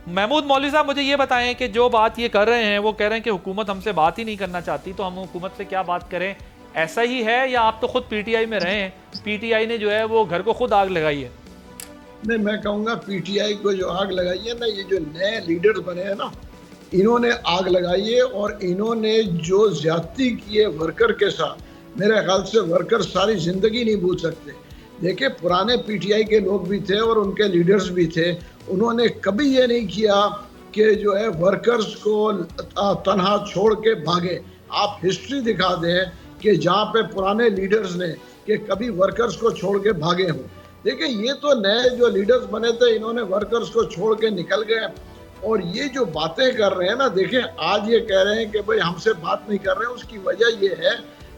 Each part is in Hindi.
महमूद मौलवी साहब, मुझे ये बताएं कि जो बात ये कर रहे हैं वो कह रहे हैं कि हुकूमत हमसे बात ही नहीं करना चाहती, तो हम हुकूमत से क्या बात करें, ऐसा ही है या आप तो खुद पीटीआई में रहे हैं, पीटीआई ने जो है वो घर को खुद आग लगाई है? नहीं, मैं कहूँगा पीटीआई को जो आग लगाई है ना, ये जो नए लीडर्स बने हैं ना, इन्होंने आग लगाई है। और इन्होंने जो ज्यादती की है वर्कर के साथ, मेरे ख्याल से वर्कर सारी जिंदगी नहीं भूल सकते। देखिए, पुराने पीटीआई के लोग भी थे और उनके लीडर्स भी थे, उन्होंने कभी ये नहीं किया कि जो है वर्कर्स को तनहा छोड़ के भागे। आप हिस्ट्री दिखा दें कि जहाँ पे पुराने लीडर्स ने कि कभी वर्कर्स को छोड़ के भागे हों। देखिए, ये तो नए जो लीडर्स बने थे, इन्होंने वर्कर्स को छोड़ के निकल गए। और ये जो बातें कर रहे हैं ना, देखें, आज ये कह रहे हैं कि भाई हमसे बात नहीं कर रहे हैं, उसकी वजह ये है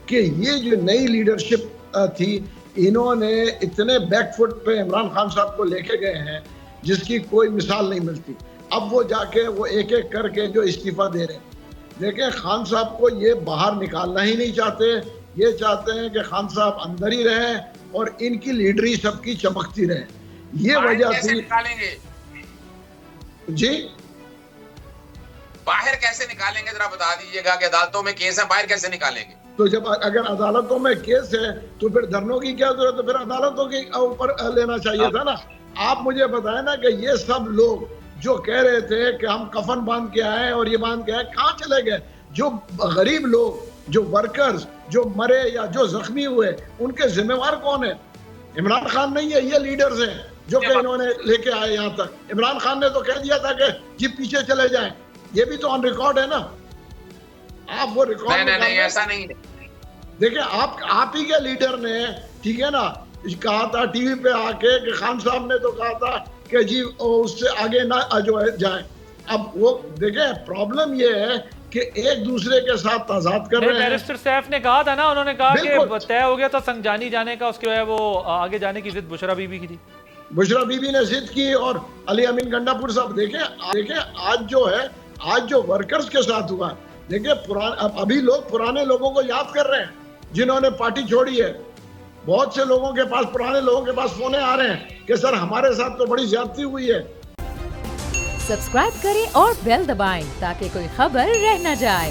कि ये जो नई लीडरशिप थी, इन्होंने इतने बैकफुट पे इमरान खान साहब को लेके गए हैं जिसकी कोई मिसाल नहीं मिलती। अब वो जाके वो एक एक करके जो इस्तीफा दे रहे हैं। देखें, खान साहब को ये बाहर निकालना ही नहीं चाहते, ये चाहते हैं कि खान साहब अंदर ही रहें और इनकी लीडरी सबकी चमकती रहे। ये वजह थी। निकालेंगे जी, बाहर कैसे निकालेंगे, जरा बता दीजिएगा कि अदालतों में केस है, बाहर कैसे निकालेंगे? तो जब अगर अदालतों में केस है तो फिर धरनों की क्या जरूरत है, फिर अदालतों के ऊपर लेना चाहिए था ना। आप मुझे बताएं ना कि ये सब लोग जो कह रहे थे कि हम कफन बांध के आए और ये बांध के आए, कहाँ चले गए? जो गरीब लोग, जो वर्कर्स जो मरे या जो जख्मी हुए, उनके जिम्मेवार कौन है? इमरान खान नहीं है, ये लीडर्स हैं जो कि इन्होंने लेके आए यहाँ तक। इमरान खान ने तो कह दिया था कि जी पीछे चले जाएं, ये भी तो ऑन रिकॉर्ड है ना। आप वो रिकॉर्ड नहीं, ऐसा नहीं है। देखिए, आप ही के लीडर ने, ठीक है ना, कहा था टीवी पे आके कि खान साहब ने तो कहा था कि जी उससे आगे ना जो है जाए। अब वो देखें, प्रॉब्लम ये है कि एक दूसरे के साथ तजाद कर रहे हैं। बैरिस्टर सैफ ने कहा था ना, उन्होंने कहा कि तय हो गया था संजानी जाने का, उसके वो आगे जाने की जिद बुशरा बीबी की थी। बुशरा बीबी ने जिद की और अली अमीन गंडापुर साहब। देखें आज जो है, आज जो वर्कर्स के साथ हुआ, देखिए अभी लोग पुराने लोगों को याद कर रहे हैं जिन्होंने पार्टी छोड़ी है। बहुत से लोगों के पास, पुराने लोगों के पास फोने आ रहे हैं कि सर हमारे साथ तो बड़ी ज्यादती हुई है। सब्सक्राइब करें और बेल दबाएं ताकि कोई खबर रह न जाए।